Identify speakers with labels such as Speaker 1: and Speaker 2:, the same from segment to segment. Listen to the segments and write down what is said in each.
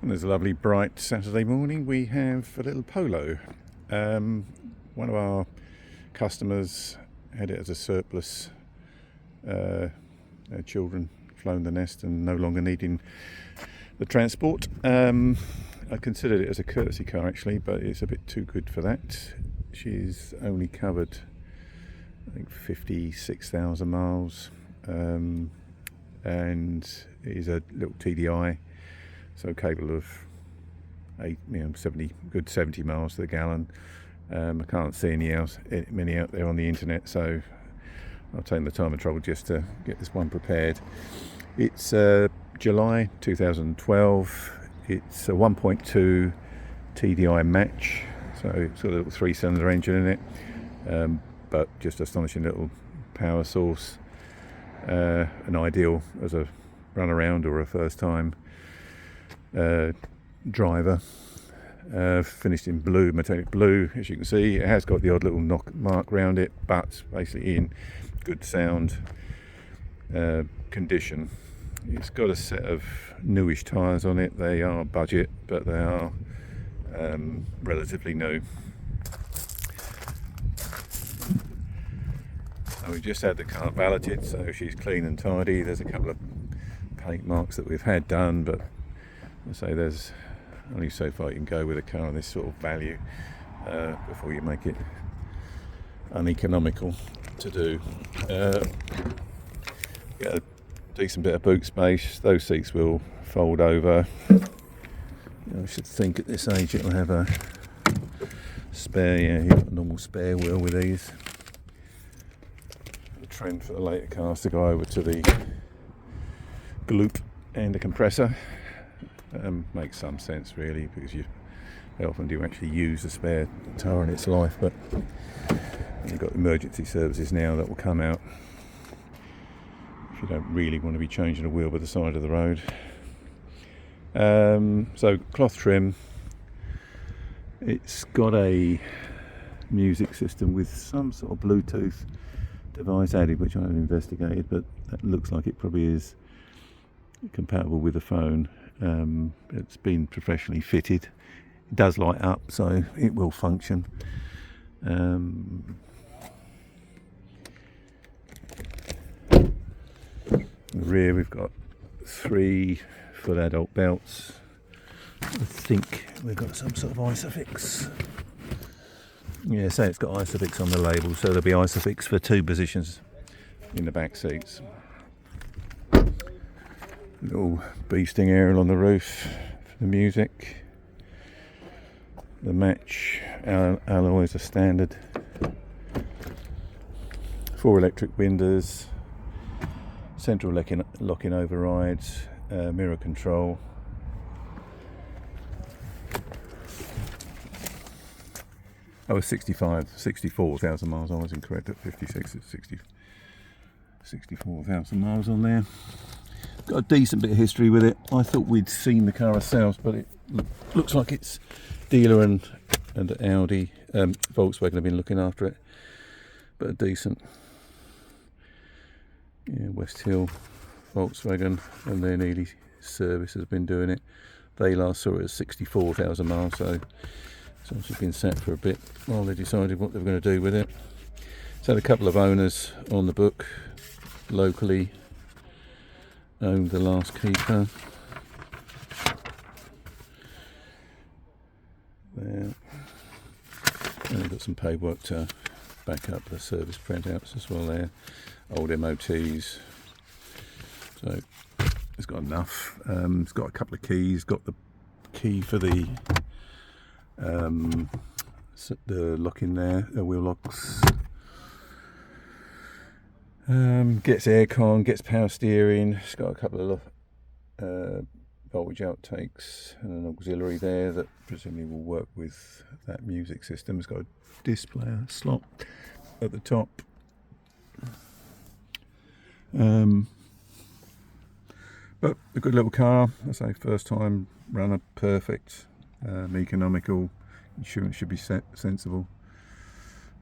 Speaker 1: And there's a lovely bright Saturday morning. We have a little Polo. One of our customers had it as a surplus. Children flown the nest and no longer needing the transport. I considered it as a courtesy car actually, but it's a bit too good for that. She's only covered, I think, 56,000 miles, and it is a little TDi, so capable of 70 miles to the gallon. I can't see many out there on the internet, so I've taken the time and trouble just to get this one prepared. It's July 2012. It's a 1.2 TDi Match, so it's got a little 3-cylinder engine in it, but just astonishing little power source, and ideal as a runaround or a first time driver. Finished in blue, metallic blue, as you can see. It has got the odd little knock mark around it, but basically in good sound condition. It's got a set of newish tyres on it. They are budget, but they are relatively new. So we just had the car valeted, so she's clean and tidy. There's a couple of paint marks that we've had done, but I say there's only so far you can go with a car of this sort of value before you make it uneconomical to do. Get a decent bit of boot space. Those seats will fold over. I should think at this age it'll have a spare, you've got a normal spare wheel with these. The trend for the later cars to go over to the gloop and a compressor. Makes some sense really, because how often do you actually use a spare tyre in its life? But you've got emergency services now that will come out if you don't really want to be changing a wheel by the side of the road. So cloth trim. It's got a music system with some sort of Bluetooth device added, which I haven't investigated, but that looks like it probably is compatible with the phone. It's been professionally fitted. It does light up, so it will function. The rear, we've got 3 full adult belts. I think we've got some sort of Isofix. Yeah, so it's got Isofix on the label, so there'll be Isofix for 2 positions in the back seats. Little bee sting aerial on the roof for the music. The Match alloys are standard. 4 electric windows, central locking overrides, mirror control. I was 64,000 miles. I was incorrect at 56. It's 64,000 miles on there. Got a decent bit of history with it. I thought we'd seen the car ourselves, but it looks like it's dealer and Audi, Volkswagen have been looking after it. But a decent, West Hill, Volkswagen, and their Neely service has been doing it. They last saw it at 64,000 miles, so it's obviously been sat for a bit while they decided what they were going to do with it. It's had a couple of owners on the book locally. Owned the last keeper. There. And we've got some paperwork to back up the service printouts as well there. Old MOTs. So it's got enough. It's got a couple of keys. Got the key for the lock in there, wheel locks. Gets aircon, gets power steering. It's got a couple of voltage outtakes and an auxiliary there that presumably will work with that music system. It's got a display slot at the top. But a good little car. I say first time runner, perfect, economical. Insurance should be sensible.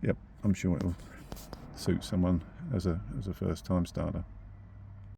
Speaker 1: Yep, I'm sure it'll suit someone as a first time starter.